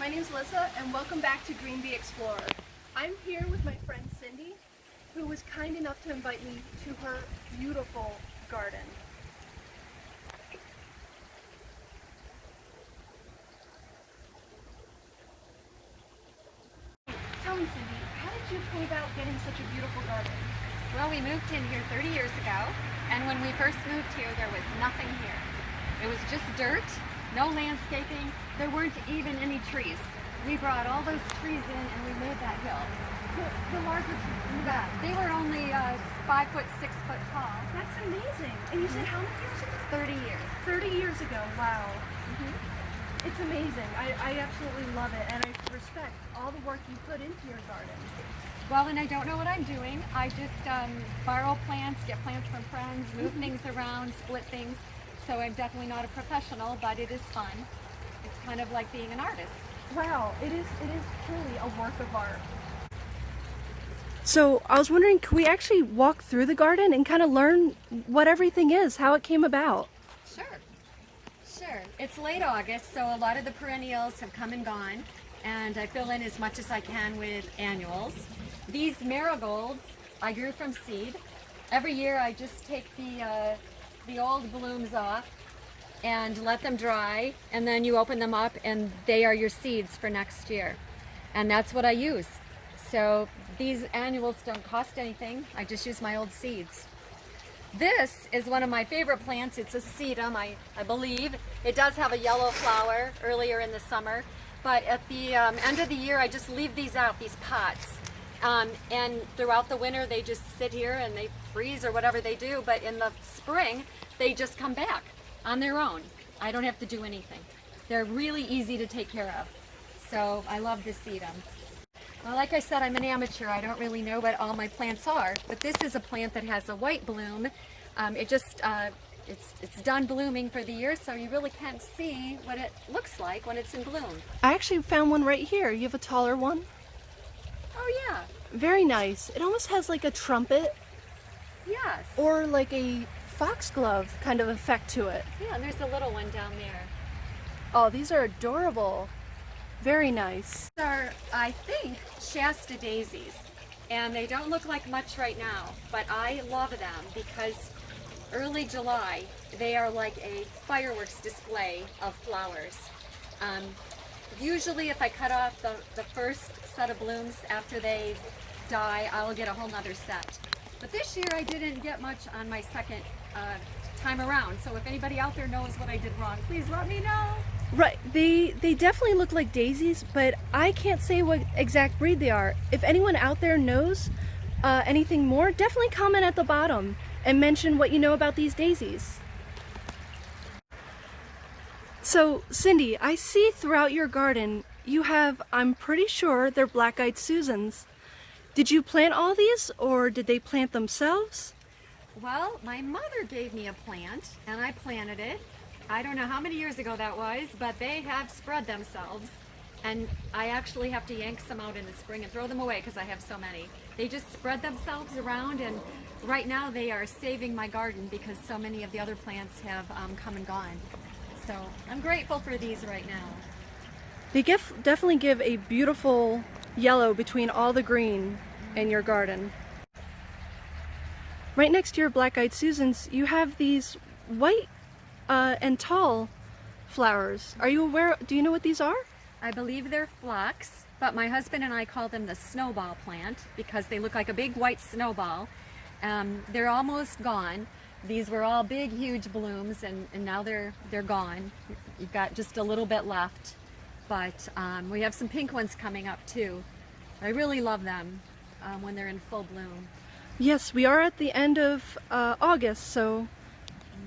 my name is Alyssa and welcome back to Greenbee Explorer. I'm here with my friend Cindy, who was kind enough to invite me to her beautiful garden. Tell me, Cindy, how did you come about getting such a beautiful garden? Well, we moved in here 30 years ago, and when we first moved here, there was nothing here. It was just dirt, no landscaping, there weren't even any trees. We brought all those trees in and we made that hill. The larger trees? Yeah, they were only 5 foot, 6 foot tall. That's amazing. And you said how many years ago? 30 years. 30 years ago, wow. It's amazing. I absolutely love it, and I respect all the work you put into your garden. Well, and I don't know what I'm doing. I just borrow plants, get plants from friends, move things around, split things. So I'm definitely not a professional, but it is fun. It's kind of like being an artist. Wow, it is truly a work of art. So I was wondering, can we actually walk through the garden and kind of learn what everything is, how it came about? Sure. It's late August, so a lot of the perennials have come and gone, and I fill in as much as I can with annuals. These marigolds I grew from seed. Every year I just take the old blooms off and let them dry, and then you open them up and they are your seeds for next year. And that's what I use. So these annuals don't cost anything. I just use my old seeds. This is one of my favorite plants. It's a sedum, I believe. It does have a yellow flower earlier in the summer, but at the end of the year I just leave these out, these pots. And throughout the winter they just sit here and they freeze or whatever they do, but in the spring they just come back on their own. I don't have to do anything. They're really easy to take care of. So I love this sedum. Well, like I said, I'm an amateur. I don't really know what all my plants are, but this is a plant that has a white bloom. It's done blooming for the year, so you really can't see what it looks like when it's in bloom. I actually found one right here. You have a taller one? Oh yeah. Very nice. It almost has like a trumpet Yes. or like a foxglove kind of effect to it. Yeah, and there's a little one down there. Oh, these are adorable. Very nice. These are, I think, Shasta daisies, and they don't look like much right now, but I love them because early July they are like a fireworks display of flowers. Usually if I cut off the first set of blooms after they die, I'll get a whole nother set. But this year I didn't get much on my second time around, so if anybody out there knows what I did wrong, please let me know. Right, they definitely look like daisies, but I can't say what exact breed they are. If anyone out there knows anything more, definitely comment at the bottom and mention what you know about these daisies. So, Cindy, I see throughout your garden you have, I'm pretty sure they're black-eyed Susans. Did you plant all these, or did they plant themselves? Well, my mother gave me a plant, and I planted it. I don't know how many years ago that was, but they have spread themselves, and I actually have to yank some out in the spring and throw them away because I have so many. They just spread themselves around, and right now they are saving my garden because so many of the other plants have come and gone. So I'm grateful for these right now. They definitely give a beautiful yellow between all the green in your garden. Right next to your black-eyed Susans, you have these white and tall flowers. Are you aware, do you know what these are? I believe they're phlox, but my husband and I call them the snowball plant because they look like a big white snowball. They're almost gone. These were all big, huge blooms, and now they're gone. You've got just a little bit left, but we have some pink ones coming up too. I really love them when they're in full bloom. Yes, we are at the end of August, so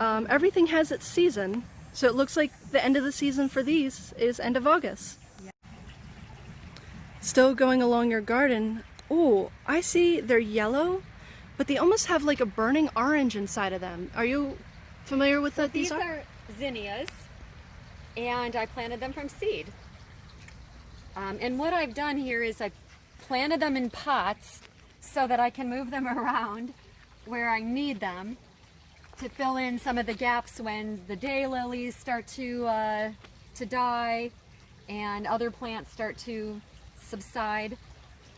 everything has its season. So it looks like the end of the season for these is end of August. Yeah. Still going along your garden. Oh, I see they're yellow, but they almost have like a burning orange inside of them. Are you familiar with what these are? These are zinnias, and I planted them from seed. And what I've done here is I planted them in pots so that I can move them around where I need them to fill in some of the gaps when the daylilies start to die and other plants start to subside,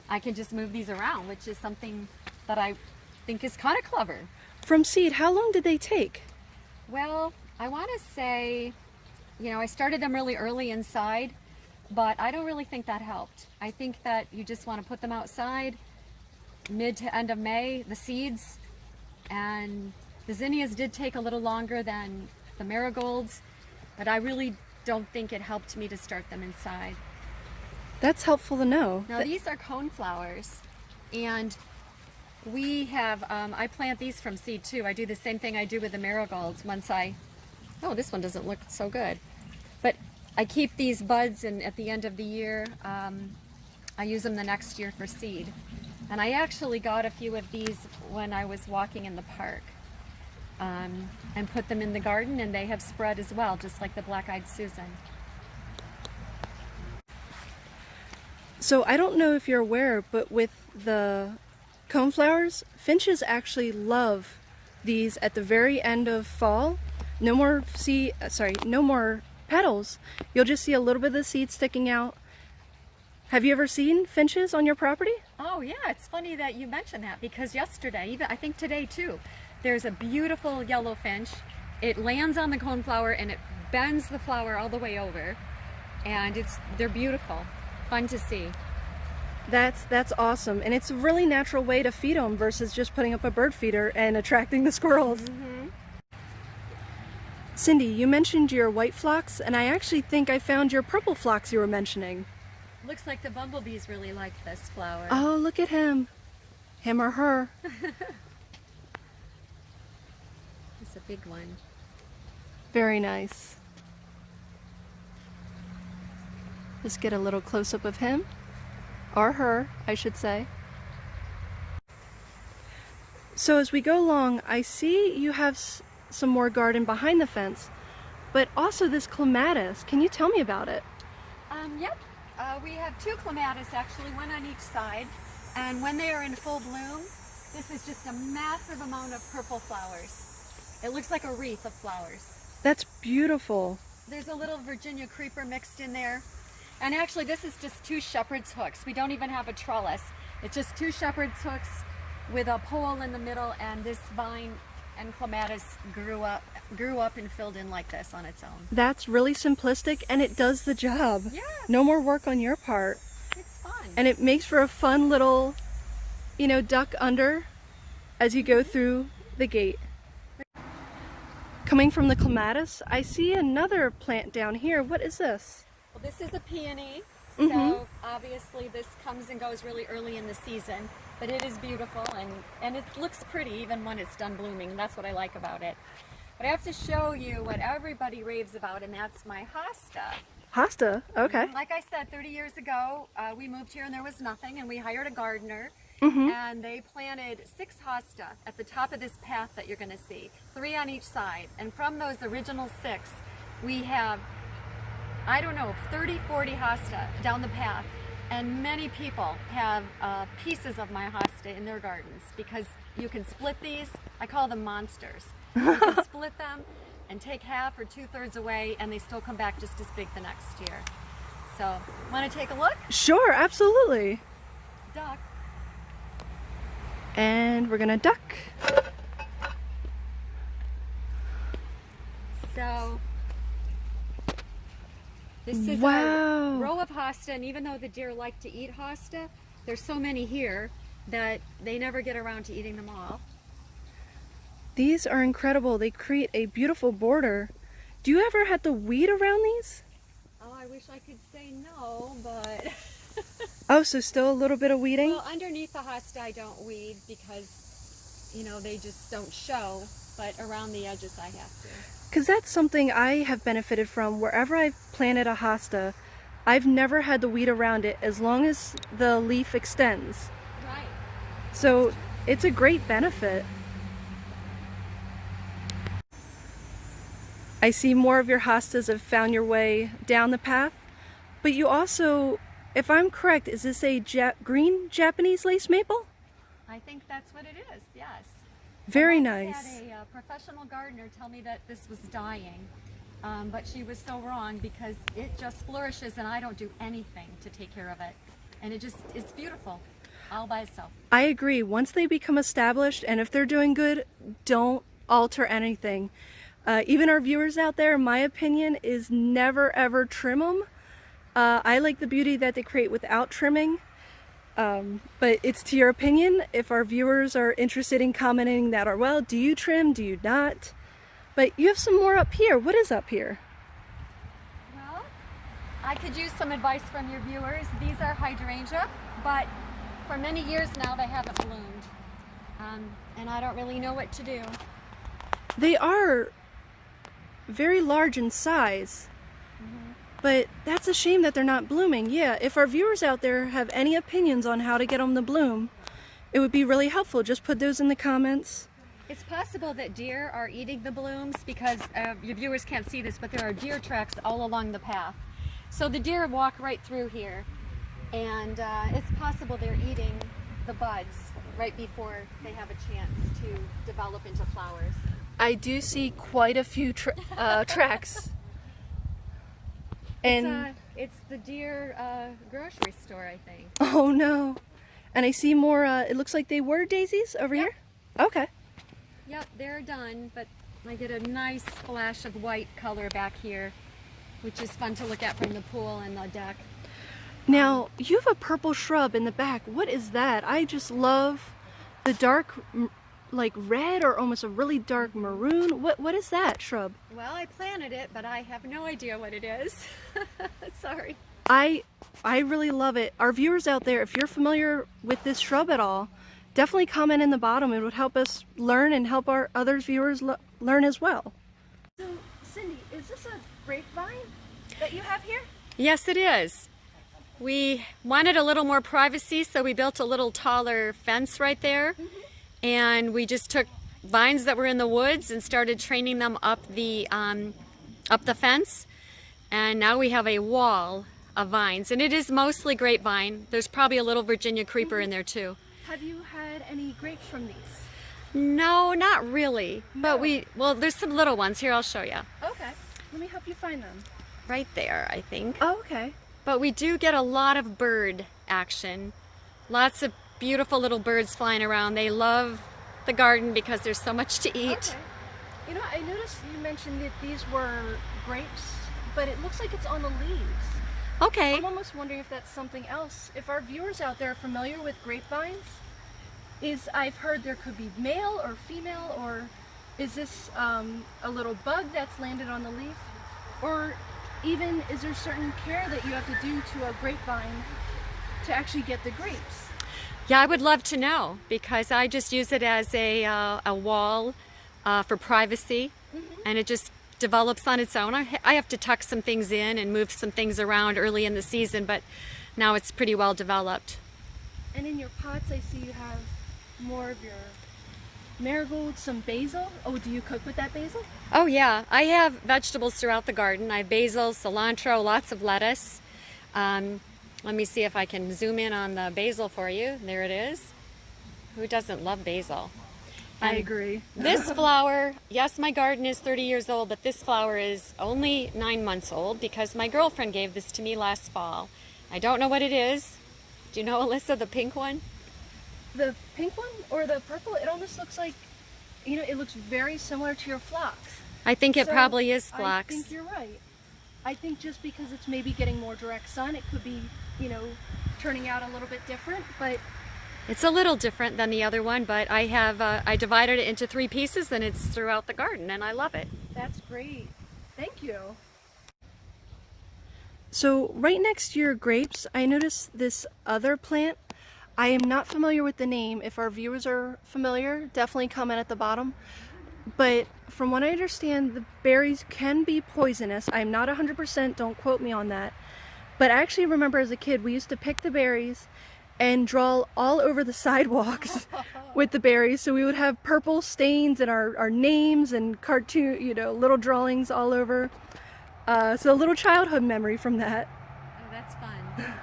I can just move these around, which is something that I think is kind of clever. From seed, how long did they take? Well, I want to say, I started them really early inside, but I don't really think that helped. I think that you just want to put them outside mid to end of May, the seeds, and the zinnias did take a little longer than the marigolds, but I really don't think it helped me to start them inside. That's helpful to know. Now these are coneflowers, and we have, I plant these from seed too. I do the same thing I do with the marigolds oh, this one doesn't look so good. But I keep these buds, and at the end of the year, I use them the next year for seed. And I actually got a few of these when I was walking in the park, and put them in the garden, and they have spread as well, just like the black-eyed Susan. So I don't know if you're aware, but with the coneflowers, finches actually love these at the very end of fall. No more no more petals. You'll just see a little bit of the seed sticking out. Have you ever seen finches on your property? Oh yeah, it's funny that you mentioned that, because yesterday, even I think today too, there's a beautiful yellow finch. It lands on the coneflower and it bends the flower all the way over, and they're beautiful, fun to see. That's awesome, and it's a really natural way to feed them versus just putting up a bird feeder and attracting the squirrels. Mm-hmm. Cindy, you mentioned your white phlox, and I actually think I found your purple phlox you were mentioning. Looks like the bumblebees really like this flower. Oh, look at him. Him or her. It's a big one. Very nice. Just get a little close-up of him. Or her, I should say. So as we go along, I see you have some more garden behind the fence, but also this clematis. Can you tell me about it? Yep. We have two clematis, actually, one on each side. And when they are in full bloom, this is just a massive amount of purple flowers. It looks like a wreath of flowers. That's beautiful. There's a little Virginia creeper mixed in there. And actually, this is just two shepherd's hooks. We don't even have a trellis. It's just two shepherd's hooks with a pole in the middle, and this vine and clematis grew up and filled in like this on its own. That's really simplistic, and it does the job. Yeah. No more work on your part. It's fun. And it makes for a fun little, duck under as you go through the gate. Coming from the clematis, I see another plant down here. What is this? Well, this is a peony, so obviously this comes and goes really early in the season, but it is beautiful, and it looks pretty even when it's done blooming. That's what I like about it. But I have to show you what everybody raves about, and that's my hosta. Hosta? Okay. Like I said, 30 years ago, we moved here and there was nothing, and we hired a gardener, and they planted 6 hosta at the top of this path that you're going to see, 3 on each side. And from those original 6, we have, I don't know, 30, 40 hosta down the path. And many people have pieces of my hosta in their gardens, because you can split these. I call them monsters. You can split them and take half or 2/3 away, and they still come back just as big the next year. So, want to take a look? Sure, absolutely. Duck. And we're gonna duck. So, this is Wow. a row of hosta, and even though the deer like to eat hosta, there's so many here that they never get around to eating them all. These are incredible. They create a beautiful border. Do you ever have to weed around these? Oh, I wish I could say no, but... Oh, so still a little bit of weeding? Well, underneath the hosta I don't weed because, they just don't show, but around the edges I have to. Because that's something I have benefited from. Wherever I've planted a hosta, I've never had to weed around it as long as the leaf extends. Right. So it's a great benefit. I see more of your hostas have found your way down the path, but you also, if I'm correct, is this a green Japanese lace maple? I think that's what it is, yes. Very I nice. once had a professional gardener tell me that this was dying, but she was so wrong because it just flourishes and I don't do anything to take care of it. And it's beautiful all by itself. I agree. Once they become established and if they're doing good, don't alter anything. Even our viewers out there, my opinion is never ever trim them. I like the beauty that they create without trimming. But it's to your opinion. If our viewers are interested in commenting that, or well, do you trim, do you not? But you have some more up here. What is up here? Well, I could use some advice from your viewers. These are hydrangea, but for many years now they haven't bloomed. And I don't really know what to do. They are very large in size. But that's a shame that they're not blooming. Yeah, if our viewers out there have any opinions on how to get them to bloom, it would be really helpful. Just put those in the comments. It's possible that deer are eating the blooms because your viewers can't see this, but there are deer tracks all along the path. So the deer walk right through here, and it's possible they're eating the buds right before they have a chance to develop into flowers. I do see quite a few tracks. And it's the deer grocery store, I think. oh no. And I see more, it looks like they were daisies over here? Okay. Yep, they're done, but I get a nice splash of white color back here, which is fun to look at from the pool and the deck. Now, you have a purple shrub in the back. What is that? I just love the dark, like red or almost a really dark maroon. What is that shrub? Well, I planted it, but I have no idea what it is. Sorry. I really love it. Our viewers out there, if you're familiar with this shrub at all, definitely comment in the bottom. It would help us learn and help our other viewers learn as well. So, Cindy, is this a grapevine that you have here? Yes, it is. We wanted a little more privacy, so we built a little taller fence right there. And we just took vines that were in the woods and started training them up the fence. And now we have a wall of vines. And it is mostly grapevine. There's probably a little Virginia creeper in there too. Have you had any grapes from these? No, not really. No. But well, there's some little ones. Here, I'll show you. Okay. Let me help you find them. Right there, I think. Oh, okay. But we do get a lot of bird action. Lots of beautiful little birds flying around. They love the garden because there's so much to eat. Okay. You know, I noticed you mentioned that these were grapes, but it looks like it's on the leaves. Okay. I'm almost wondering if that's something else. If our viewers out there are familiar with grapevines, I've heard there could be male or female, or is this a little bug that's landed on the leaf? Or even, is there certain care that you have to do to a grapevine to actually get the grapes? Yeah, I would love to know, because I just use it as a wall for privacy, and it just develops on its own. I have to tuck some things in and move some things around early in the season, but now it's pretty well developed. And in your pots, I see you have more of your marigold, some basil. Oh, do you cook with that basil? Oh yeah, I have vegetables throughout the garden. I have basil, cilantro, lots of lettuce. Let me see if I can zoom in on the basil for you. There it is. Who doesn't love basil? I agree. This flower, yes, my garden is 30 years old, but this flower is only 9 months old because my girlfriend gave this to me last fall. I don't know what it is. Do you know, Alyssa, the pink one? The pink one or the purple? It almost looks like, you know, it looks very similar to your phlox. I think it So, probably is phlox. I think you're right. I think just because it's maybe getting more direct sun, it could be, you know, turning out a little bit different, but it's a little different than the other one, but I divided it into 3 pieces and it's throughout the garden and I love it. that's great. Thank you. So right next to your grapes, I noticed this other plant. I am not familiar with the name. If our viewers are familiar, definitely comment at the bottom. But from what I understand, the berries can be poisonous. I'm not 100%, don't quote me on that. But I actually remember as a kid, we used to pick the berries and draw all over the sidewalks with the berries. So we would have purple stains and our names and cartoon, you know, little drawings all over. So a little childhood memory from that. Oh, that's fun.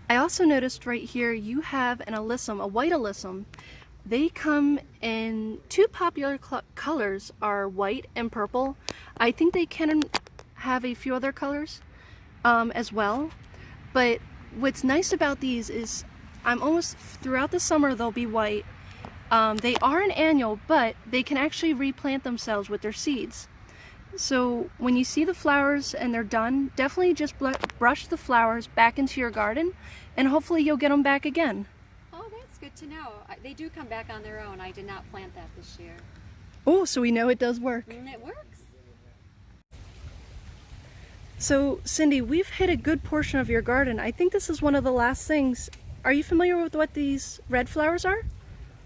I also noticed right here you have an alyssum, a white alyssum, They come in two popular colors are white and purple. I think they can have a few other colors as well. But what's nice about these is I'm almost throughout the summer they'll be white. They are an annual, but they can actually replant themselves with their seeds. So when you see the flowers and they're done, definitely just brush the flowers back into your garden and hopefully you'll get them back again. Oh, that's good to know. They do come back on their own. I did not plant that this year. Oh, so we know it does work. And it works. So Cindy, we've hit a good portion of your garden. I think this is one of the last things. Are you familiar with what these red flowers are?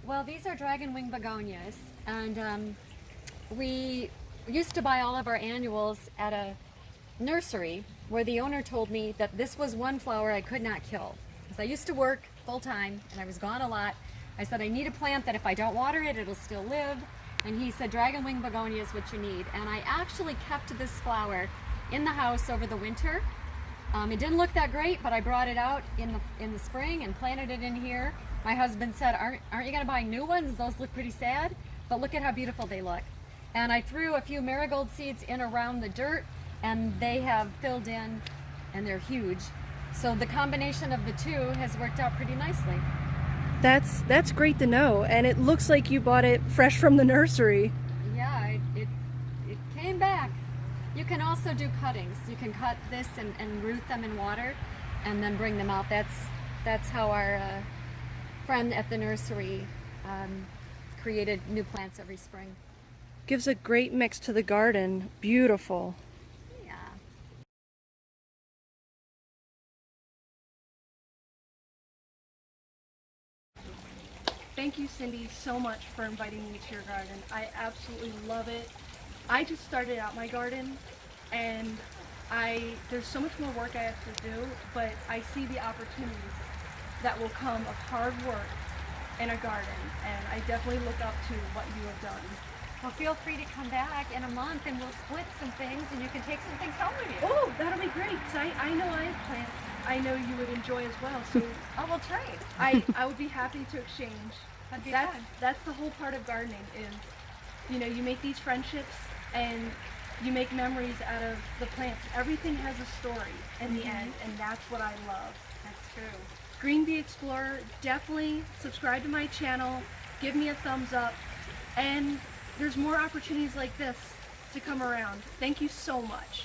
Well, these are dragon wing begonias, and we used to buy all of our annuals at a nursery where the owner told me that this was one flower I could not kill. Because I used to work full time and I was gone a lot. I said, I need a plant that if I don't water it, it'll still live. And he said, dragon wing begonia is what you need. And I actually kept this flower in the house over the winter. It didn't look that great, but I brought it out in the spring and planted it in here. My husband said, aren't you gonna buy new ones? Those look pretty sad, but look at how beautiful they look. And I threw a few marigold seeds in around the dirt and they have filled in and they're huge. So the combination of the two has worked out pretty nicely. That's great to know, and it looks like you bought it fresh from the nursery. Yeah, it came back. You can also do cuttings. You can cut this and root them in water and then bring them out. That's how our friend at the nursery created new plants every spring. Gives a great mix to the garden. Beautiful. Yeah. Thank you, Cindy, so much for inviting me to your garden. I absolutely love it. I just started out my garden and there's so much more work I have to do, but I see the opportunities that will come of hard work in a garden, and I definitely look up to what you have done. Well, feel free to come back in a month and we'll split some things and you can take some things home with you. Oh, that'll be great, because I know I have plants I know you would enjoy as well, so Oh, we'll trade. I would be happy to exchange. That'd be That's fun. that's the whole part of gardening is, you know, you make these friendships and you make memories out of the plants. Everything has a story in the end, and that's what I love. That's true. Greenbee Explorer, definitely subscribe to my channel, give me a thumbs up, and there's more opportunities like this to come around. Thank you so much.